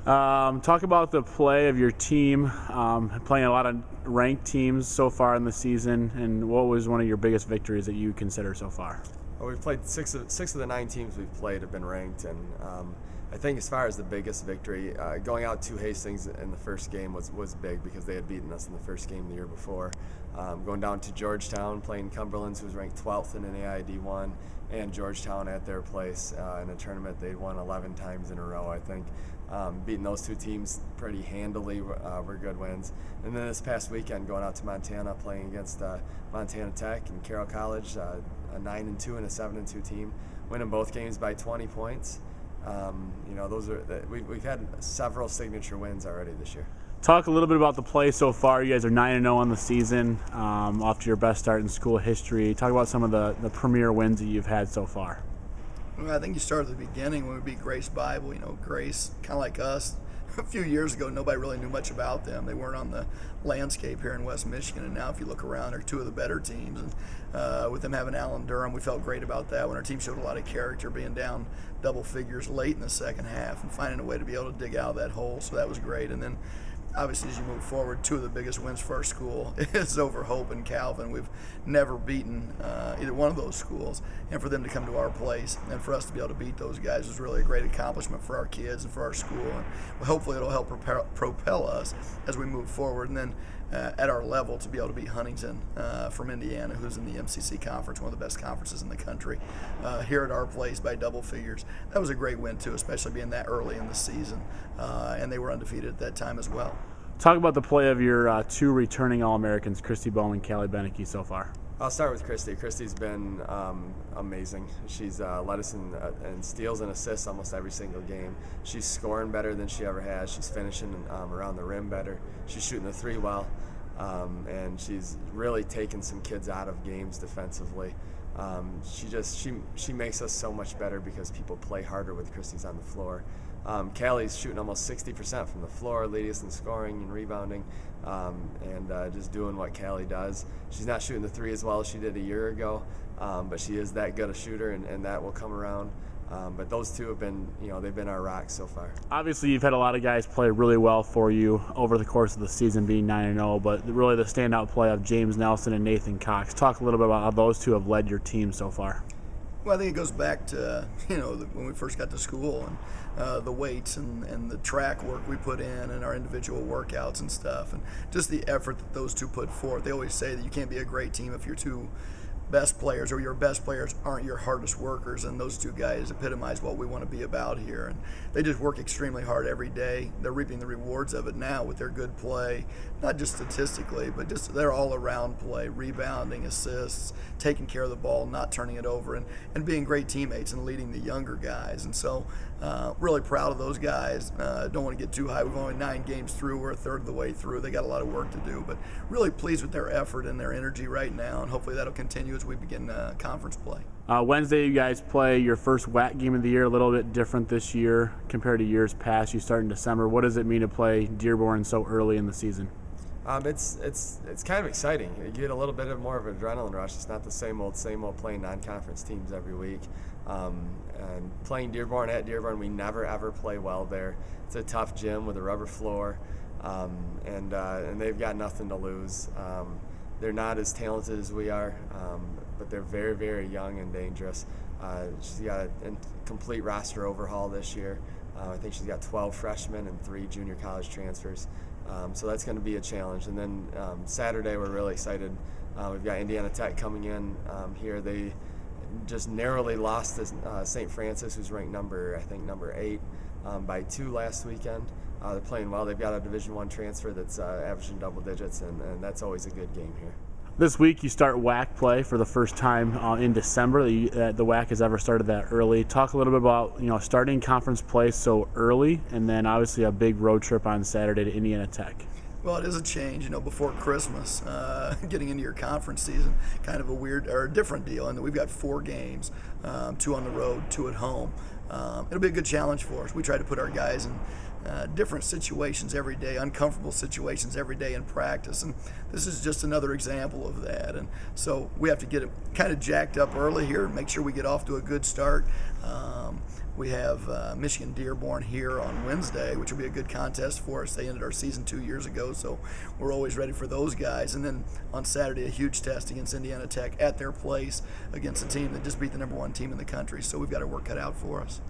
Talk about the play of your team, playing a lot of ranked teams so far in the season, and what was one of your biggest victories that you consider so far? Well, we've played six of the 9 teams we've played have been ranked, and I think as far as the biggest victory, going out to Hastings in the first game was big because they had beaten us in the first game the year before. Going down to Georgetown, playing Cumberland's, who was ranked 12th in NAIA D1, and Georgetown at their place in a tournament they'd won 11 times in a row, I think. Beating those 2 teams pretty handily were good wins. And then this past weekend, going out to Montana, playing against Montana Tech and Carroll College, a 9-2 and a 7-2 team, winning both games by 20 points. We've had several signature wins already this year. Talk a little bit about the play so far. You guys are 9-0 on the season, off to your best start in school history. Talk about some of the premier wins that you've had so far. Well, I think you start at the beginning when we beat Grace Bible. Grace, kind of like us, a few years ago, nobody really knew much about them. They weren't on the landscape here in West Michigan, and now if you look around, they're 2 of the better teams. And with them having Alan Durham, we felt great about that when our team showed a lot of character, being down double figures late in the second half and finding a way to be able to dig out of that hole. So that was great. And then obviously, as you move forward, 2 of the biggest wins for our school is over Hope and Calvin. We've never beaten either one of those schools, and for them to come to our place and for us to be able to beat those guys was really a great accomplishment for our kids and for our school. And hopefully it'll help propel us as we move forward. And then at our level, to be able to beat Huntington from Indiana, who's in the MCC conference, one of the best conferences in the country, here at our place by double figures. That was a great win too, especially being that early in the season, and they were undefeated at that time as well. Talk about the play of your 2 returning All-Americans, Christy Bowman and Callie Beneke, so far. I'll start with Christy. Christy's been amazing. She's led us in steals and assists almost every single game. She's scoring better than she ever has. She's finishing around the rim better. She's shooting the 3 well, and she's really taken some kids out of games defensively. She makes us so much better because people play harder with Christy's on the floor. Callie's shooting almost 60% from the floor, leading us in scoring and rebounding, and just doing what Callie does. She's not shooting the 3 as well as she did a year ago, but she is that good a shooter, and that will come around. But those 2 have been, they've been our rocks so far. Obviously, you've had a lot of guys play really well for you over the course of the season, being 9-0, but really the standout play of James Nelson and Nathan Cox. Talk a little bit about how those 2 have led your team so far. Well, I think it goes back to, when we first got to school and the weights and the track work we put in and our individual workouts and stuff, and just the effort that those 2 put forth. They always say that you can't be a great team if your 2 best players or your best players aren't your hardest workers, and those 2 guys epitomize what we want to be about here. And they just work extremely hard every day. They're reaping the rewards of it now with their good play, not just statistically, but just their all-around play, rebounding, assists, taking care of the ball, not turning it over, and being great teammates and leading the younger guys. And so really proud of those guys. Don't want to get too high. We've only 9 games through. We're a third of the way through. They got a lot of work to do, but really pleased with their effort and their energy right now, and hopefully that'll continue as we begin conference play. Wednesday, you guys play your first WHAC game of the year, a little bit different this year compared to years past. You start in December. What does it mean to play Dearborn so early in the season? It's kind of exciting. You get a little bit more of an adrenaline rush. It's not the same old playing non-conference teams every week. And playing Dearborn at Dearborn, we never ever play well there. It's a tough gym with a rubber floor, and they've got nothing to lose. They're not as talented as we are, but they're very, very young and dangerous. She's got a complete roster overhaul this year. I think she's got 12 freshmen and 3 junior college transfers. So that's going to be a challenge. And then Saturday, we're really excited. We've got Indiana Tech coming in here. They just narrowly lost to St. Francis, who's ranked number 8, by 2 last weekend. They're playing well. They've got a Division I transfer that's averaging double digits, and that's always a good game here. This week you start WHAC play for the first time in December. The WHAC has ever started that early. Talk a little bit about starting conference play so early, and then obviously a big road trip on Saturday to Indiana Tech. Well, it is a change, before Christmas, getting into your conference season, kind of a weird or a different deal, in that we've got 4 games, 2 on the road, 2 at home. It'll be a good challenge for us. We try to put our guys in different situations every day, uncomfortable situations every day in practice, and this is just another example of that. And so we have to get it kind of jacked up early here and make sure we get off to a good start. We have Michigan Dearborn here on Wednesday, which will be a good contest for us. They ended our season 2 years ago, so we're always ready for those guys. And then on Saturday, a huge test against Indiana Tech at their place against a team that just beat the #1 team in the country. So we've got our work cut out for us.